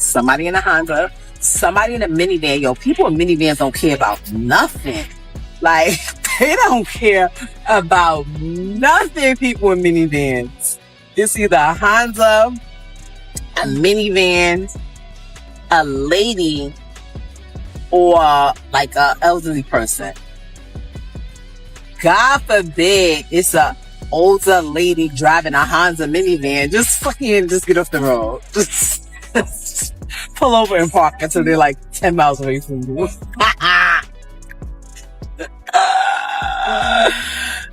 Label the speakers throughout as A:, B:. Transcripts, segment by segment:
A: somebody in a Honda, somebody in a minivan. Yo, people in minivans don't care about nothing. Like, they don't care about nothing, people in minivans. It's either a Honda, a minivan, a lady, or like a elderly person. God forbid it's a older lady driving a Honda minivan. Just get off the road. Just pull over and park until they're like 10 miles away from you.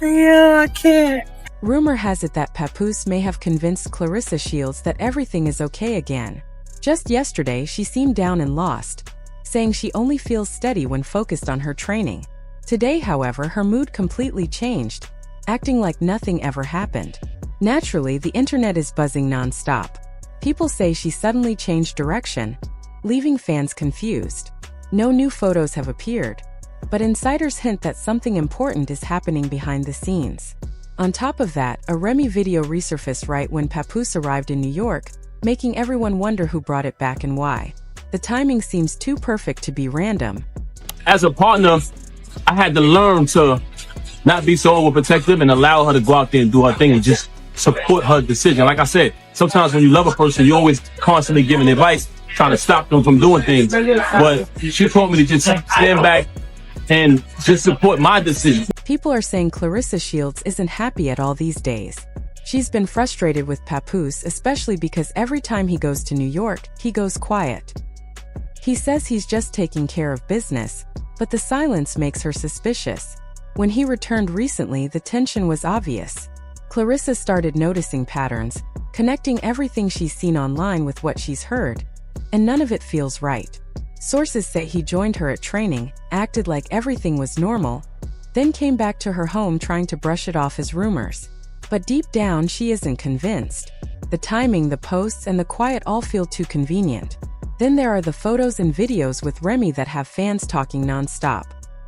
A: Yeah, I can't.
B: Rumor has it that Papoose may have convinced Claressa Shields that everything is okay again. Just yesterday, she seemed down and lost, saying she only feels steady when focused on her training. Today, however, her mood completely changed, acting like nothing ever happened. Naturally, the internet is buzzing non-stop. People say she suddenly changed direction, leaving fans confused. No new photos have appeared, but insiders hint that something important is happening behind the scenes. On top of that, a Remy video resurfaced right when Papoose arrived in New York, making everyone wonder who brought it back and why. The timing seems too perfect to be random.
C: As a partner, I had to learn to not be so overprotective and allow her to go out there and do her thing and just support her decision. Like I said, sometimes when you love a person, you're always constantly giving advice, trying to stop them from doing things. But she taught me to just stand back and just support my decision.
B: People are saying Claressa Shields isn't happy at all these days. She's been frustrated with Papoose, especially because every time he goes to New York, he goes quiet. He says he's just taking care of business, but the silence makes her suspicious. When he returned recently, the tension was obvious. Claressa started noticing patterns, connecting everything she's seen online with what she's heard, and none of it feels right. Sources say he joined her at training, acted like everything was normal, then came back to her home trying to brush it off as rumors. But deep down, she isn't convinced. The timing, the posts, and the quiet all feel too convenient. Then there are the photos and videos with Remy that have fans talking non-stop.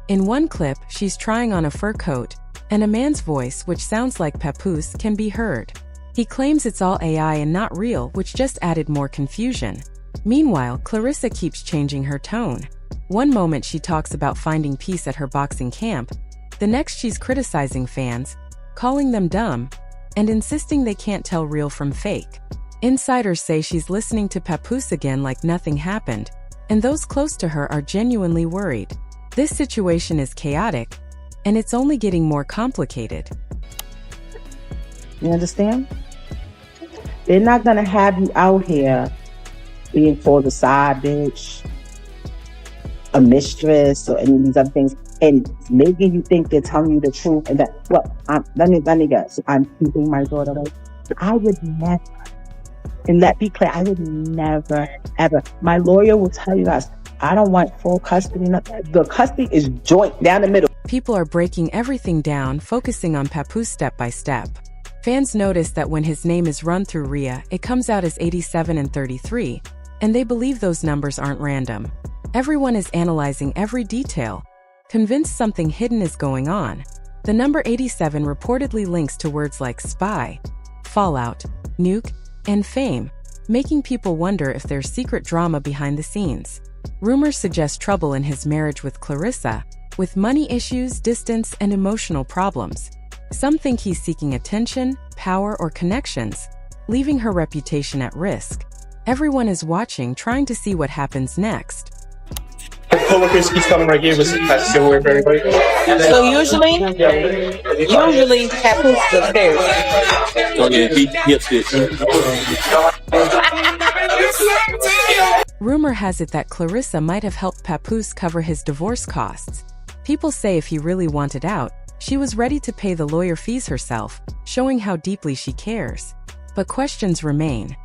B: In one clip, she's trying on a fur coat, and a man's voice, which sounds like Papoose, can be heard. He claims it's all AI and not real, which just added more confusion. Meanwhile, Claressa keeps changing her tone. One moment she talks about finding peace at her boxing camp, the next she's criticizing fans, calling them dumb, and insisting they can't tell real from fake. Insiders say she's listening to Papoose again like nothing happened, and those close to her are genuinely worried. This situation is chaotic, and it's only getting more complicated.
D: You understand? They're not gonna have you out here being called a side bitch, a mistress, or any of these other things, and making you think they're telling you the truth. And that, well, let me guess, I'm keeping my daughter away. I would never, and let me be clear, I would never, ever. My lawyer will tell you guys, I don't want full custody. The custody is joint down the middle.
B: People are breaking everything down, focusing on Papoose step by step. Fans notice that when his name is run through RIA, it comes out as 87 and 33, and they believe those numbers aren't random. Everyone is analyzing every detail, convinced something hidden is going on. The number 87 reportedly links to words like spy, fallout, nuke, and fame, making people wonder if there's secret drama behind the scenes. Rumors suggest trouble in his marriage with Claressa, with money issues, distance, and emotional problems. Some think he's seeking attention, power, or connections, leaving her reputation at risk. Everyone is watching, trying to see what happens next.
E: Co-workers keep coming right here with some type of silverware for everybody.
F: So usually Papoose is upstairs.
C: Oh yeah, he upstairs.
B: Rumor has it that Claressa might have helped Papoose cover his divorce costs. People say if he really wanted out, she was ready to pay the lawyer fees herself, showing how deeply she cares. But questions remain.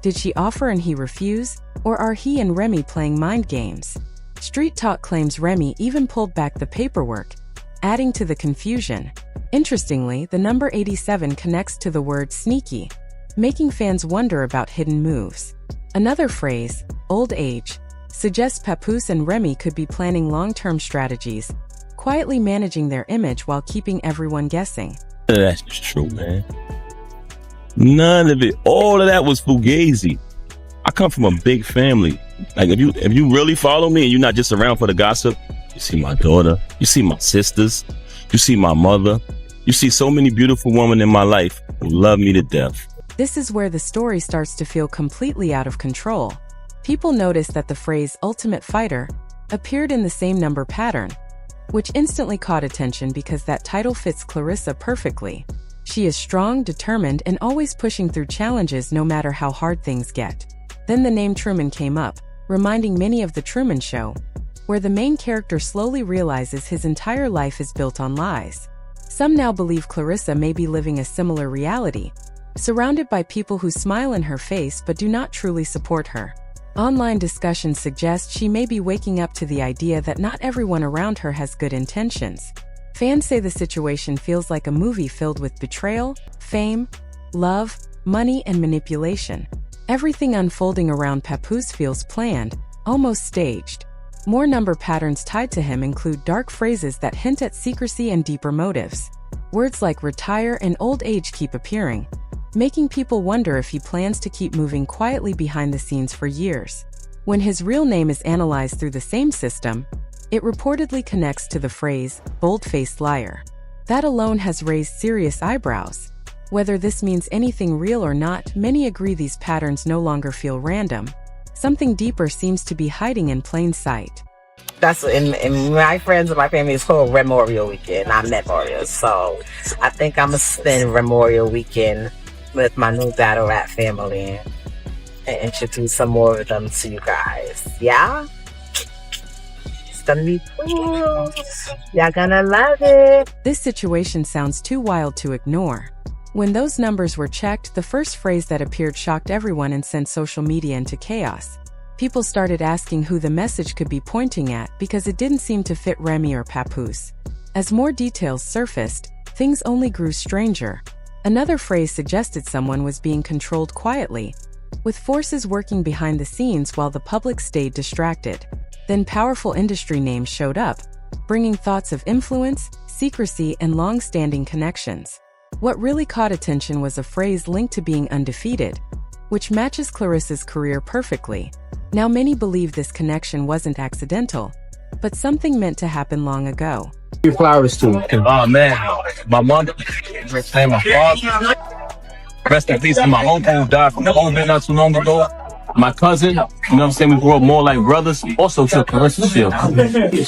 B: Did she offer and he refuse, or are he and Remy playing mind games? Street Talk claims Remy even pulled back the paperwork, adding to the confusion. Interestingly, the number 87 connects to the word sneaky, making fans wonder about hidden moves. Another phrase, old age, suggests Papoose and Remy could be planning long-term strategies, quietly managing their image while keeping everyone guessing.
G: That's just true, man. None of it. All of that was fugazi. I come from a big family. Like if you really follow me and you're not just around for the gossip, you see my daughter, you see my sisters, you see my mother, you see so many beautiful women in my life who love me to death.
B: This is where the story starts to feel completely out of control. People noticed that the phrase ultimate fighter appeared in the same number pattern, which instantly caught attention because that title fits Claressa perfectly. She is strong, determined, and always pushing through challenges no matter how hard things get. Then the name Truman came up, reminding many of The Truman Show, where the main character slowly realizes his entire life is built on lies. Some now believe Claressa may be living a similar reality, surrounded by people who smile in her face but do not truly support her. Online discussions suggest she may be waking up to the idea that not everyone around her has good intentions. Fans say the situation feels like a movie filled with betrayal, fame, love, money, and manipulation. Everything unfolding around Papoose feels planned, almost staged. More number patterns tied to him include dark phrases that hint at secrecy and deeper motives. Words like retire and old age keep appearing, making people wonder if he plans to keep moving quietly behind the scenes for years. When his real name is analyzed through the same system, it reportedly connects to the phrase, bold-faced liar. That alone has raised serious eyebrows. Whether this means anything real or not, many agree these patterns no longer feel random. Something deeper seems to be hiding in plain sight.
A: That's in my friends and my family is called Memorial Weekend, not Memorial. So I think I'm gonna spend Memorial Weekend with my new battle rap family and introduce some more of them to you guys. Yeah? It's gonna be cool. Y'all gonna love it.
B: This situation sounds too wild to ignore. When those numbers were checked, the first phrase that appeared shocked everyone and sent social media into chaos. People started asking who the message could be pointing at because it didn't seem to fit Remy or Papoose. As more details surfaced, things only grew stranger. Another phrase suggested someone was being controlled quietly, with forces working behind the scenes while the public stayed distracted. Then powerful industry names showed up, bringing thoughts of influence, secrecy, and long-standing connections. What really caught attention was a phrase linked to being undefeated, which matches Claressa's career perfectly. Now many believe this connection wasn't accidental, but something meant to happen long ago.
C: Your flowers too. Oh man, my mother, and my father. Rest in peace to my uncle who died from COVID not too long ago. My cousin, you know what I'm saying, we grew up more like brothers. Also took Claressa Shield.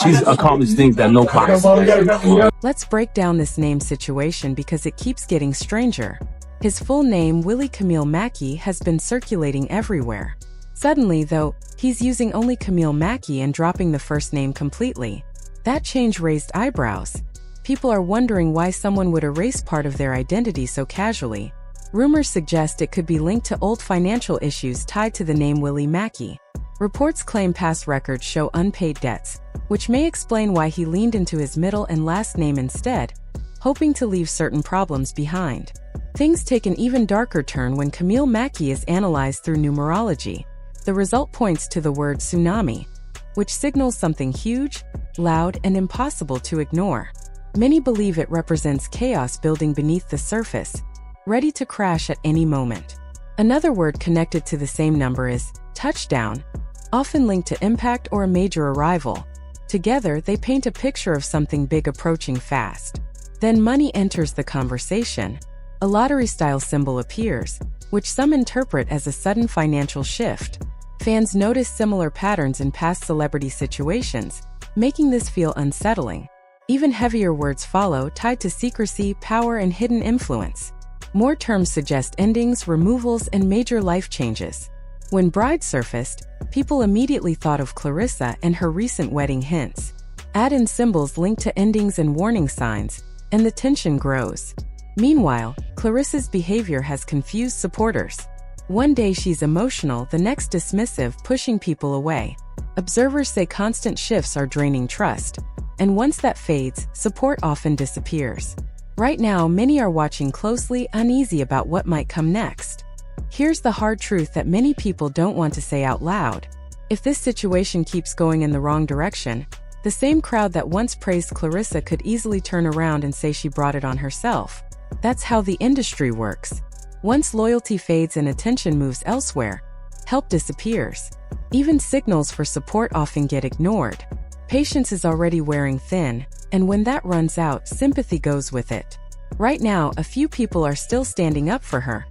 C: She's accomplished things that nobody.
B: Let's break down this name situation because it keeps getting stranger. His full name, Willie Camille Mackey, has been circulating everywhere. Suddenly, though, he's using only Camille Mackey and dropping the first name completely. That change raised eyebrows. People are wondering why someone would erase part of their identity so casually. Rumors suggest it could be linked to old financial issues tied to the name Willie Mackey. Reports claim past records show unpaid debts, which may explain why he leaned into his middle and last name instead, hoping to leave certain problems behind. Things take an even darker turn when Camille Mackey is analyzed through numerology. The result points to the word tsunami, which signals something huge, loud, and impossible to ignore. Many believe it represents chaos building beneath the surface, ready to crash at any moment. Another word connected to the same number is touchdown, often linked to impact or a major arrival. Together, they paint a picture of something big approaching fast. Then money enters the conversation. A lottery-style symbol appears, which some interpret as a sudden financial shift. Fans notice similar patterns in past celebrity situations, making this feel unsettling. Even heavier words follow, tied to secrecy, power, and hidden influence. More terms suggest endings, removals, and major life changes. When Bride surfaced, people immediately thought of Claressa and her recent wedding hints. Add in symbols linked to endings and warning signs, and the tension grows. Meanwhile, Claressa's behavior has confused supporters. One day she's emotional, the next dismissive, pushing people away. Observers say constant shifts are draining trust, and once that fades, support often disappears. Right now, many are watching closely, uneasy about what might come next. Here's the hard truth that many people don't want to say out loud. If this situation keeps going in the wrong direction, the same crowd that once praised Claressa could easily turn around and say she brought it on herself. That's how the industry works. Once loyalty fades and attention moves elsewhere, help disappears. Even signals for support often get ignored. Patience is already wearing thin, and when that runs out, sympathy goes with it. Right now, a few people are still standing up for her.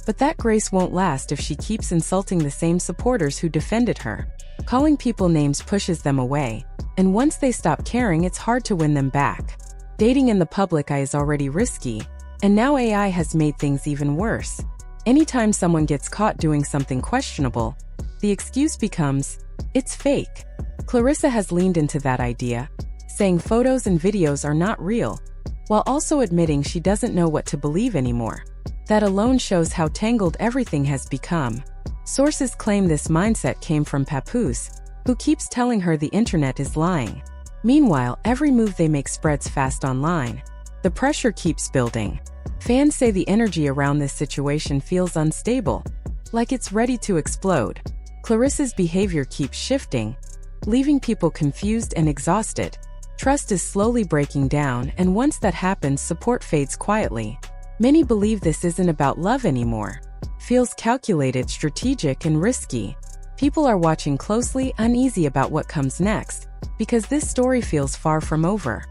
B: But that grace won't last if she keeps insulting the same supporters who defended her. Calling people names pushes them away, and once they stop caring, it's hard to win them back. Dating in the public eye is already risky, and now AI has made things even worse. Anytime someone gets caught doing something questionable, the excuse becomes, it's fake. Claressa has leaned into that idea, saying photos and videos are not real, while also admitting she doesn't know what to believe anymore. That alone shows how tangled everything has become. Sources claim this mindset came from Papoose, who keeps telling her the internet is lying. Meanwhile, every move they make spreads fast online. The pressure keeps building. Fans say the energy around this situation feels unstable, like it's ready to explode. Claressa's behavior keeps shifting, leaving people confused and exhausted. Trust is slowly breaking down, and once that happens, support fades quietly. Many believe this isn't about love anymore. Feels calculated, strategic, and risky. People are watching closely, uneasy about what comes next, because this story feels far from over.